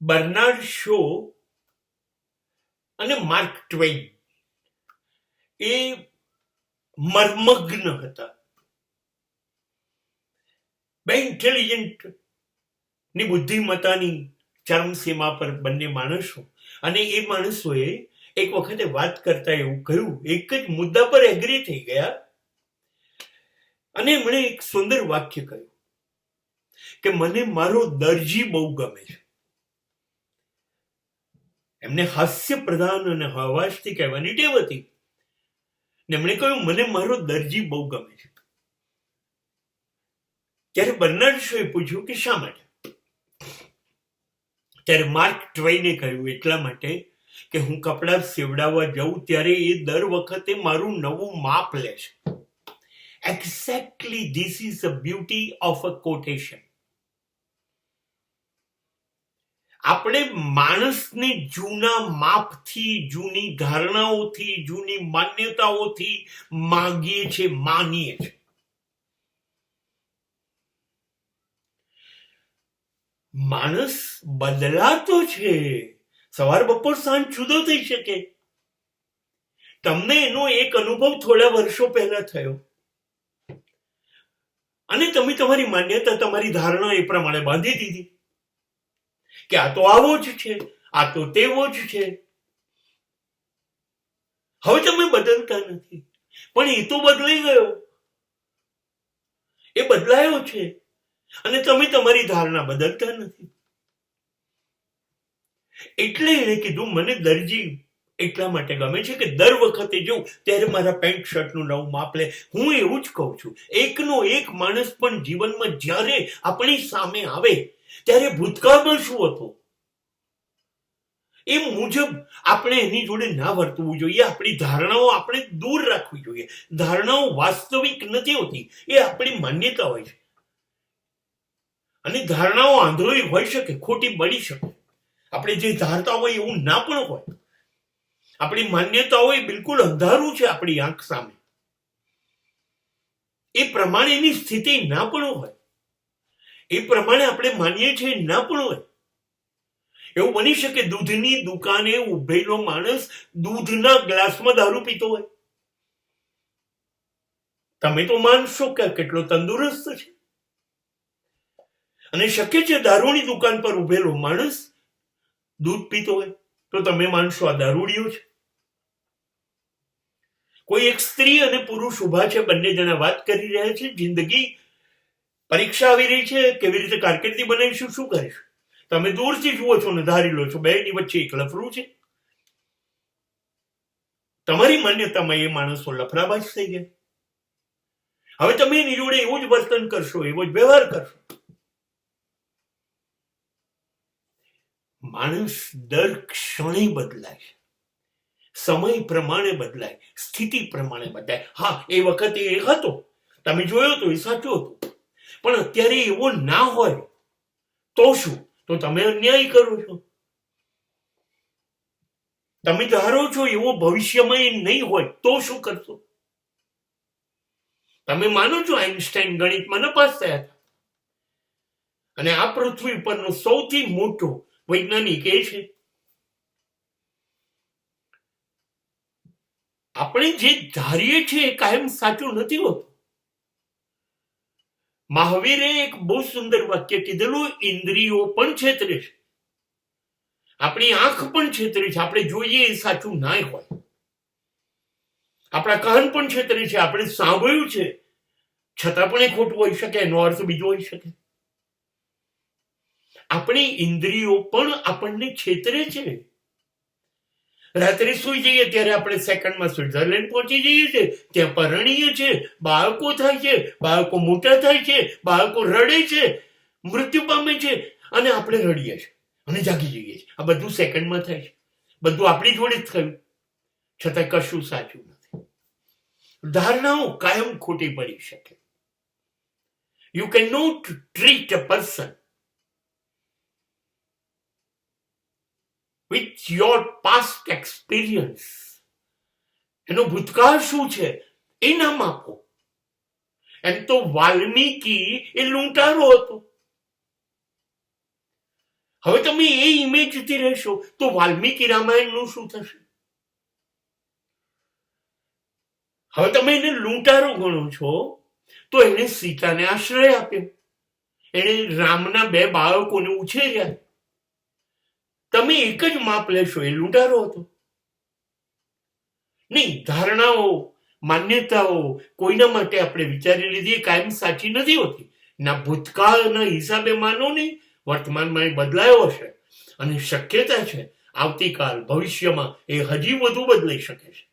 Bernard show અને mark ટ્વેઇન એ મર્મગ્ન હતા, બે ઇન્ટેલિજન્ટ ની બુદ્ધિમત્તાની ચરમસીમા પર બંને માણસો. અને એ માણસોએ એક વખતે વાત કરતા એવું કહ્યું, એક જ મુદ્દા પર એગ્રી થઈ ગયા અને એમણે એક સુંદર વાક્ય કહ્યું કે મને મારો દરજી બહુ ગમે છે. એમને હાસ્ય પ્રધાન અને હવાશથી કહેવાની ટેવ હતી. એમણે કહ્યું મને મારો દરજી બહુ ગમે છે. ત્યારે બર્નાર્ડ શોએ પૂછ્યું કે શા માટે? ત્યારે માર્ક ટ્વેઇને કહ્યું એટલા માટે કે હું કપડાં સીવડાવવા જાઉં ત્યારે એ દર વખતે મારું નવું માપ લે છે. Exactly this is the beauty of a quotation. આપણે માણસને જૂના માપથી, જૂની ધારણાઓથી, જૂની માન્યતાઓથી માગીએ છીએ, માનીએ છીએ. માણસ બદલાતો છે. સવાર બપોર સાંજ જુદો થઈ શકે. તમને એનો એક અનુભવ થોડા વર્ષો પહેલા થયો અને તમે તમારી માન્યતા, તમારી ધારણા એ પ્રમાણે બાંધી દીધી કે આ તો આવો જ છે, આ તો તેવો જ છે. હવે તમે બદલતા નથી, પણ એ તો બદલાઈ ગયો, એ બદલાયો છે અને તમે તમારી ધારણા બદલતા નથી. એટલે એને કીધું મને દરજી એટલા માટે ગમે છે કે દર વખતે જોઉં ત્યારે મારા પેન્ટ શર્ટનું નવું માપ લે. હું એવું જ કહું છું, એકનો એક માણસ પણ જીવનમાં જ્યારે આપણી સામે આવે ત્યારે ભૂતકાળમાં શું હતો એ મુજબ આપણે એની જોડે ના વર્તવું જોઈએ. આપણી ધારણાઓ આપણે દૂર રાખવી જોઈએ. ધારણાઓ વાસ્તવિક નથી હોતી, એ આપણી માન્યતા હોય છે. અને ધારણાઓ આંધળી હોઈ શકે, ખોટી બની શકે. આપણે જે ધારતા હોય એવું ના પણ હોય. આપણી માન્યતાઓ એ બિલકુલ અંધારું છે આપણી આંખ સામે, એ પ્રમાણેની સ્થિતિ ના પણ હોય, એ પ્રમાણે આપણે માનીએ છીએ ના પણ હોય. એવું બની શકે દૂધની દુકાને ઉભેલો માણસ દૂધના ગ્લાસમાં દારૂ પીતો હોય. તમે તો માનશો કે કેટલો તંદુરસ્ત છે. અને શક્ય છે દારૂની દુકાન પર ઉભેલો માણસ દૂધ પીતો હોય તો તમે માનશો આ દારૂડિયો છે. કોઈ એક સ્ત્રી અને પુરુષ ઉભા છે, બંને જણા વાત કરી રહ્યા છે, જિંદગી પરીક્ષા આવી રહી છે, કેવી રીતે કારકિર્દી બનાવીશું, શું કરીશું. તમે દૂરથી જુઓ છો ને ધારી લો છો બેની વચ્ચે એક લફરું છે. તમારી માન્યતામાં એ માણસો લફરાબાજ થઈ ગયા. હવે તમે એની જોડે એવું જ વર્તન કરશો, એવો જ વ્યવહાર કરશો. માણસ દર ક્ષણે બદલાય, સમય પ્રમાણે બદલાય, સ્થિતિ પ્રમાણે બદલાય. હા, એ વખતે એ હતો, તમે જોયો તો એ સાચું હતું, પણ અત્યારે એવો ના હોય તો શું? તો તમે અન્યાય કરો છો. તમે ધારો છો એવો ભવિષ્યમાં એ નહીં હોય તો શું કરશો? તમે માનો છો આઈન્સ્ટાઈન ગણિતમાં નપાસ થયા હતા અને આ પૃથ્વી પરનો સૌથી મોટો વૈજ્ઞાનિક એ છે. આપણે જે ધારીએ છીએ એ કાયમ સાચું નથી હોતું. મહાવીરે એક બહુ સુંદર વાક્ય કીધેલું, ઇન્દ્રિયો પણ છેતરે છે, આપણી આંખ પણ છેતરે છે. આપણે જોઈએ એ સાચું ના હોય. આપણા કાન પણ છેતરે છે, આપણે સાંભળ્યું છે છતાં પણ એ ખોટું હોઈ શકે, એનો અર્થ બીજો હોઈ શકે. આપણી ઇન્દ્રિયો પણ આપણને છેતરે છે. રાત્રે સુઈ જઈએ ત્યારે આપણે સેકન્ડમાં સ્વિટ્ઝરલેન્ડ પહોંચી જઈએ છીએ, ત્યાં પરણીએ છીએ, બાળકો થાય છે, બાળકો મોટા થાય છે, બાળકો રડે છે, મૃત્યુ પામે છે અને આપણે રડીએ છીએ અને જાગી જઈએ છીએ. આ બધું સેકન્ડમાં થાય છે, બધું આપણી જોડે જ થયું, છતાં કશું સાચું નથી. ધારણાઓ કાયમ ખોટી પડી શકે. You can not treat a person with your past experience. એનો ભૂતકાળ શું છે એ નામ આપો. એમ તો વાલ્મીકી એ લૂંટારો હતો. હવે તમે એ ઇમેજથી રહેશો તો વાલ્મીકી રામાયણનું શું થશે? હવે તમે એને લૂંટારો ગણો છો તો એને સીતાને આશ્રય આપ્યો, એને રામના 2 બાળકોને ઉછેર્યા. તમે એક જ માપ લેશો, એ લૂંટારો હતો. નહીં, ધારણાઓ, માન્યતાઓ કોઈના માટે આપણે વિચારી લીધી કાયમ સાચી નથી હોતી. ના ભૂતકાળના હિસાબે માનો નહીં, વર્તમાનમાં એ બદલાયો હશે અને શક્યતા છે આવતીકાલ ભવિષ્યમાં એ હજી વધુ બદલાઈ શકે છે.